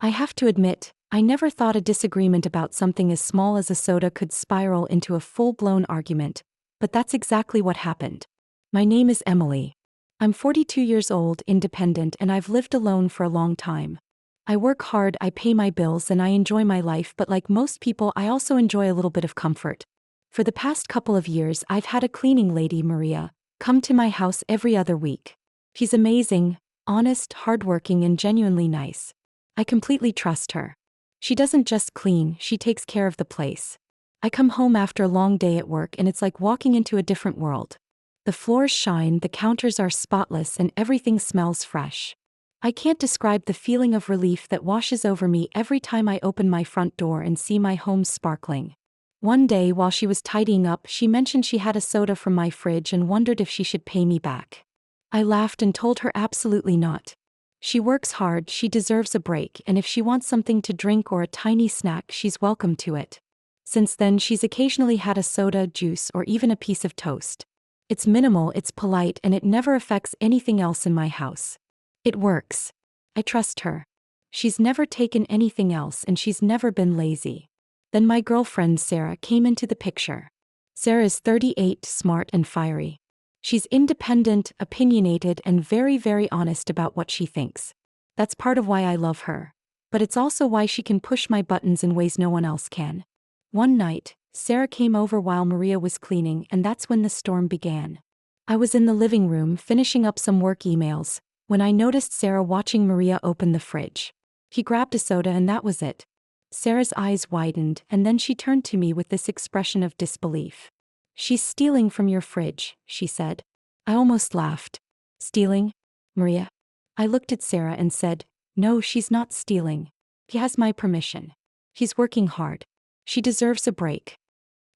I have to admit, I never thought a disagreement about something as small as a soda could spiral into a full-blown argument, but that's exactly what happened. My name is Emily. I'm 42 years old, independent, and I've lived alone for a long time. I work hard, I pay my bills, and I enjoy my life, but like most people, I also enjoy a little bit of comfort. For the past couple of years, I've had a cleaning lady, Maria, come to my house every other week. She's amazing, honest, hardworking, and genuinely nice. I completely trust her. She doesn't just clean, she takes care of the place. I come home after a long day at work and it's like walking into a different world. The floors shine, the counters are spotless, and everything smells fresh. I can't describe the feeling of relief that washes over me every time I open my front door and see my home sparkling. One day while she was tidying up, she mentioned she had a soda from my fridge and wondered if she should pay me back. I laughed and told her absolutely not. She works hard, she deserves a break, and if she wants something to drink or a tiny snack, she's welcome to it. Since then, she's occasionally had a soda, juice, or even a piece of toast. It's minimal, it's polite, and it never affects anything else in my house. It works. I trust her. She's never taken anything else and she's never been lazy. Then my girlfriend Sarah came into the picture. Sarah is 38, smart and fiery. She's independent, opinionated, and very honest about what she thinks. That's part of why I love her. But it's also why she can push my buttons in ways no one else can. One night, Sarah came over while Maria was cleaning, and that's when the storm began. I was in the living room finishing up some work emails when I noticed Sarah watching Maria open the fridge. She grabbed a soda and that was it. Sarah's eyes widened and then she turned to me with this expression of disbelief. "She's stealing from your fridge," she said. I almost laughed. "Stealing? Maria?" I looked at Sarah and said, "No, she's not stealing. She has my permission. She's working hard. She deserves a break."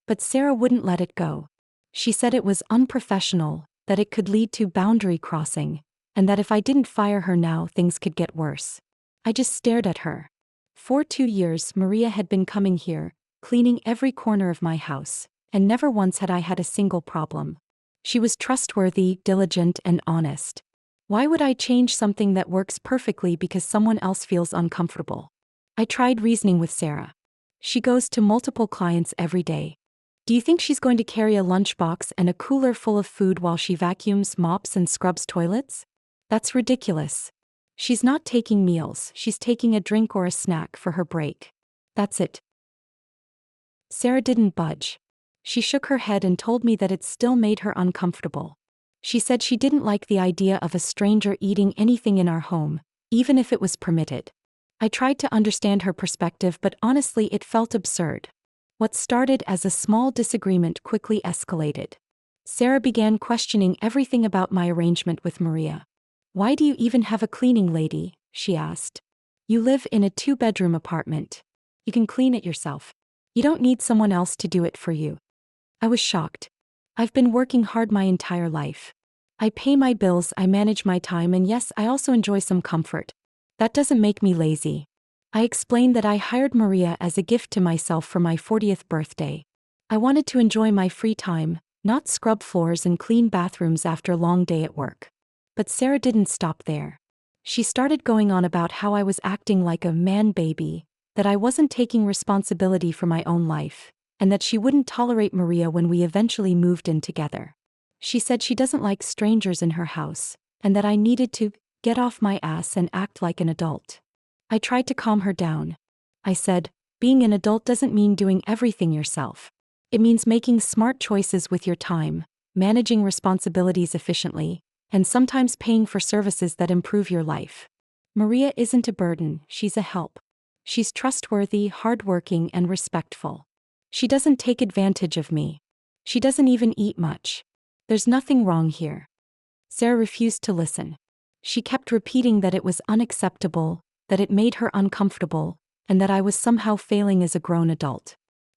But Sarah wouldn't let it go. She said it was unprofessional, that it could lead to boundary crossing, and that if I didn't fire her now, things could get worse. I just stared at her. For 2 years, Maria had been coming here, cleaning every corner of my house, and never once had I had a single problem. She was trustworthy, diligent, and honest. Why would I change something that works perfectly because someone else feels uncomfortable? I tried reasoning with Sarah. She goes to multiple clients every day. Do you think she's going to carry a lunchbox and a cooler full of food while she vacuums, mops, and scrubs toilets? That's ridiculous. She's not taking meals, she's taking a drink or a snack for her break. That's it. Sarah didn't budge. She shook her head and told me that it still made her uncomfortable. She said she didn't like the idea of a stranger eating anything in our home, even if it was permitted. I tried to understand her perspective, but honestly it felt absurd. What started as a small disagreement quickly escalated. Sarah began questioning everything about my arrangement with Maria. "Why do you even have a cleaning lady?" she asked. "You live in a 2-bedroom apartment. You can clean it yourself. You don't need someone else to do it for you." I was shocked. I've been working hard my entire life. I pay my bills, I manage my time, and yes, I also enjoy some comfort. That doesn't make me lazy. I explained that I hired Maria as a gift to myself for my 40th birthday. I wanted to enjoy my free time, not scrub floors and clean bathrooms after a long day at work. But Sarah didn't stop there. She started going on about how I was acting like a man-baby, that I wasn't taking responsibility for my own life, and that she wouldn't tolerate Maria when we eventually moved in together. She said she doesn't like strangers in her house, and that I needed to get off my ass and act like an adult. I tried to calm her down. I said, being an adult doesn't mean doing everything yourself. It means making smart choices with your time, managing responsibilities efficiently, and sometimes paying for services that improve your life. Maria isn't a burden, she's a help. She's trustworthy, hardworking, and respectful. She doesn't take advantage of me. She doesn't even eat much. There's nothing wrong here. Sarah refused to listen. She kept repeating that it was unacceptable, that it made her uncomfortable, and that I was somehow failing as a grown adult.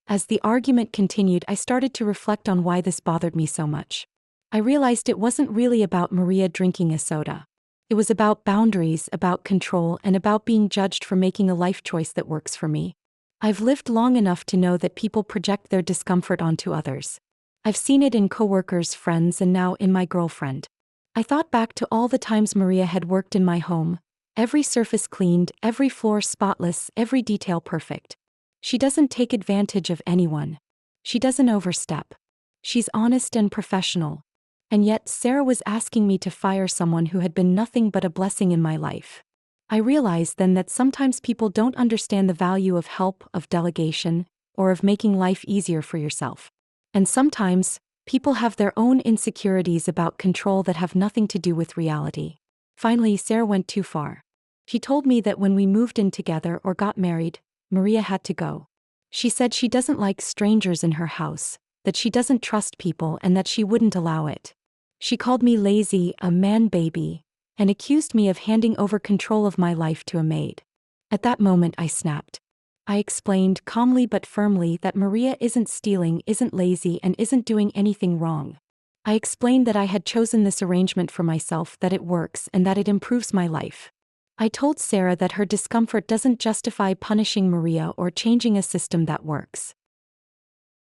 As the argument continued, I started to reflect on why this bothered me so much. I realized it wasn't really about Maria drinking a soda. It was about boundaries, about control, and about being judged for making a life choice that works for me. I've lived long enough to know that people project their discomfort onto others. I've seen it in coworkers, friends, and now in my girlfriend. I thought back to all the times Maria had worked in my home, Every surface cleaned, every floor spotless, every detail perfect. She doesn't take advantage of anyone. She doesn't overstep. She's honest and professional. And yet, Sarah was asking me to fire someone who had been nothing but a blessing in my life. I realized then that sometimes people don't understand the value of help, of delegation, or of making life easier for yourself. And sometimes, people have their own insecurities about control that have nothing to do with reality. Finally, Sarah went too far. She told me that when we moved in together or got married, Maria had to go. She said she doesn't like strangers in her house, that she doesn't trust people, and that she wouldn't allow it. She called me lazy, a man baby, and accused me of handing over control of my life to a maid. At that moment I snapped. I explained calmly but firmly that Maria isn't stealing, isn't lazy, and isn't doing anything wrong. I explained that I had chosen this arrangement for myself, that it works, and that it improves my life. I told Sarah that her discomfort doesn't justify punishing Maria or changing a system that works.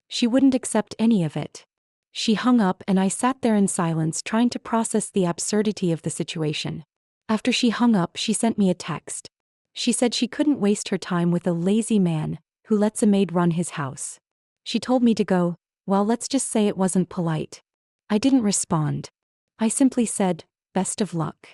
She wouldn't accept any of it. She hung up, and I sat there in silence trying to process the absurdity of the situation. After she hung up, she sent me a text. She said she couldn't waste her time with a lazy man who lets a maid run his house. She told me to go. Well, let's just say it wasn't polite. I didn't respond. I simply said, "Best of luck."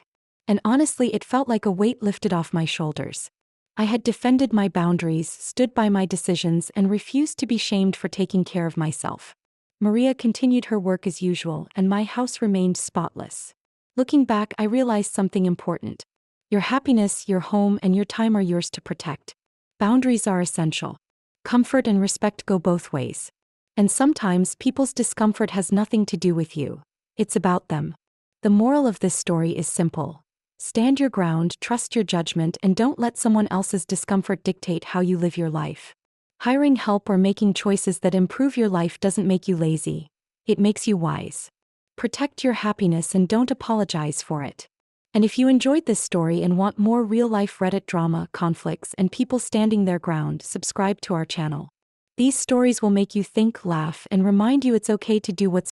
And honestly, it felt like a weight lifted off my shoulders. I had defended my boundaries, stood by my decisions, and refused to be shamed for taking care of myself. Maria continued her work as usual, and my house remained spotless. Looking back, I realized something important. Your happiness, your home, and your time are yours to protect. Boundaries are essential. Comfort and respect go both ways. And sometimes people's discomfort has nothing to do with you. It's about them. The moral of this story is simple. Stand your ground, trust your judgment, and don't let someone else's discomfort dictate how you live your life. Hiring help or making choices that improve your life doesn't make you lazy. It makes you wise. Protect your happiness and don't apologize for it. And if you enjoyed this story and want more real-life Reddit drama, conflicts, and people standing their ground, subscribe to our channel. These stories will make you think, laugh, and remind you it's okay to do what's